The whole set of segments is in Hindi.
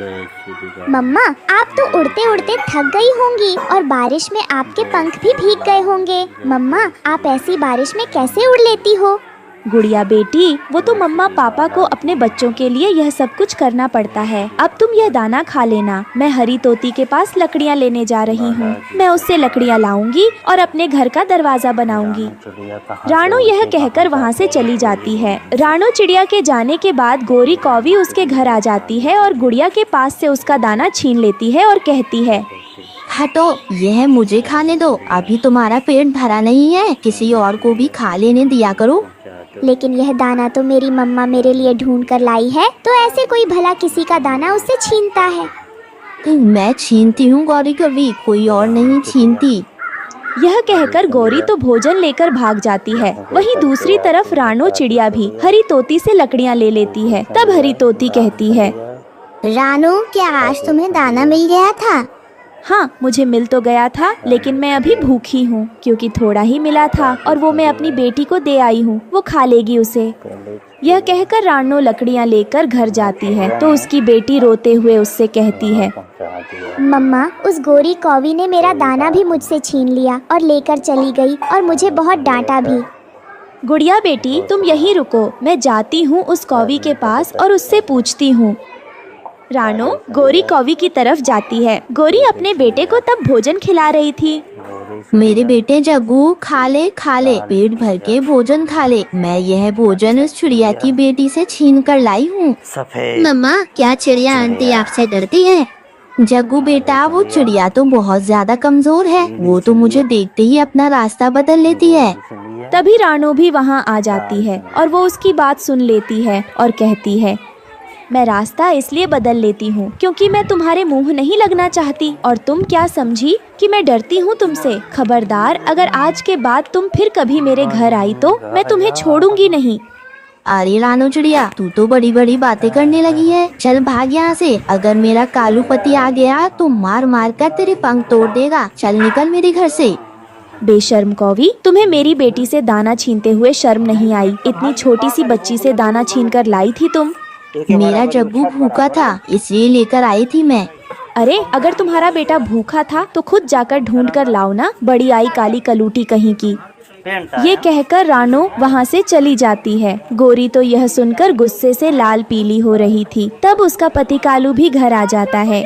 मम्मा, आप तो उड़ते उड़ते थक गई होंगी और बारिश में आपके पंख भी भीग गए होंगे। मम्मा, आप ऐसी बारिश में कैसे उड़ लेती हो? गुड़िया बेटी, वो तो मम्मा पापा को अपने बच्चों के लिए यह सब कुछ करना पड़ता है। अब तुम यह दाना खा लेना। मैं हरी तोती के पास लकड़ियाँ लेने जा रही हूँ। मैं उससे लकड़ियाँ लाऊंगी और अपने घर का दरवाजा बनाऊंगी। रानू यह कहकर वहाँ से चली जाती है। रानू चिड़िया के जाने के बाद गोरी कौवी उसके घर आ जाती है और गुड़िया के पास से उसका दाना छीन लेती है और कहती है, हटो, यह मुझे खाने दो। अभी तुम्हारा पेट भरा नहीं है, किसी और को भी खा लेने दिया करो। लेकिन यह दाना तो मेरी मम्मा मेरे लिए ढूंढ कर लाई है, तो ऐसे कोई भला किसी का दाना उससे छीनता है? मैं छीनती हूँ गौरी कभी, कोई और नहीं छीनती। यह कहकर गौरी तो भोजन लेकर भाग जाती है। वहीं दूसरी तरफ रानू चिड़िया भी हरी तोती से लकड़ियाँ ले लेती है। तब हरी तोती कहती है, रानू, क्या आज तुम्हें दाना मिल गया था? हाँ, मुझे मिल तो गया था, लेकिन मैं अभी भूखी हूँ क्योंकि थोड़ा ही मिला था और वो मैं अपनी बेटी को दे आई हूँ। वो खा लेगी उसे। यह कहकर रानू लकड़ियाँ लेकर घर जाती है तो उसकी बेटी रोते हुए उससे कहती है, मम्मा, उस गोरी कौवी ने मेरा दाना भी मुझसे छीन लिया और लेकर चली गई और मुझे बहुत डांटा भी। गुड़िया बेटी, तुम यहीं रुको, मैं जाती हूँ उस कौवी के पास और उससे पूछती हूँ। रानू गोरी कौवी की तरफ जाती है। गोरी अपने बेटे को तब भोजन खिला रही थी। मेरे बेटे जग्गू, खा ले, पेट भर के भोजन खा ले। मैं यह भोजन उस चिड़िया की बेटी से छीन कर लाई हूँ। मम्मा, क्या चिड़िया आंटी आपसे डरती है? जग्गू बेटा, वो चिड़िया तो बहुत ज्यादा कमजोर है। वो तो मुझे देखते ही अपना रास्ता बदल लेती है। तभी रानू भी वहाँ आ जाती है और वो उसकी बात सुन लेती है और कहती है, मैं रास्ता इसलिए बदल लेती हूँ क्योंकि मैं तुम्हारे मुंह नहीं लगना चाहती और तुम क्या समझी कि मैं डरती हूँ तुमसे। खबरदार, अगर आज के बाद तुम फिर कभी मेरे घर आई तो मैं तुम्हें छोड़ूंगी नहीं। अरे रानू चिड़िया, तू तो बड़ी बड़ी बातें करने लगी है। चल भाग यहाँ से। अगर मेरा कालू पति आ गया तो मार मार कर तेरे पंख तोड़ देगा। चल निकल मेरे घर से। बेशर्म कौवी, तुम्हें मेरी बेटी से दाना छीनते हुए शर्म नहीं आई? इतनी छोटी सी बच्ची से दाना छीन कर लाई थी तुम। मेरा जग्गू भूखा था, इसलिए लेकर आई थी मैं। अरे, अगर तुम्हारा बेटा भूखा था तो खुद जाकर ढूंढ कर लाओ ना, बड़ी आई काली कलूटी कहीं की। ये कहकर रानू वहाँ से चली जाती है। गोरी तो यह सुनकर गुस्से से लाल पीली हो रही थी। तब उसका पति कालू भी घर आ जाता है।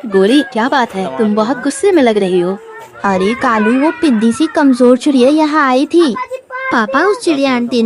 गोरी, क्या बात है? तुम बहुत गुस्से में लग रही हो। अरे कालू, वो पिद्दी सी कमजोर चिड़िया यहाँ आई थी। पापा, उस चिड़िया आंटी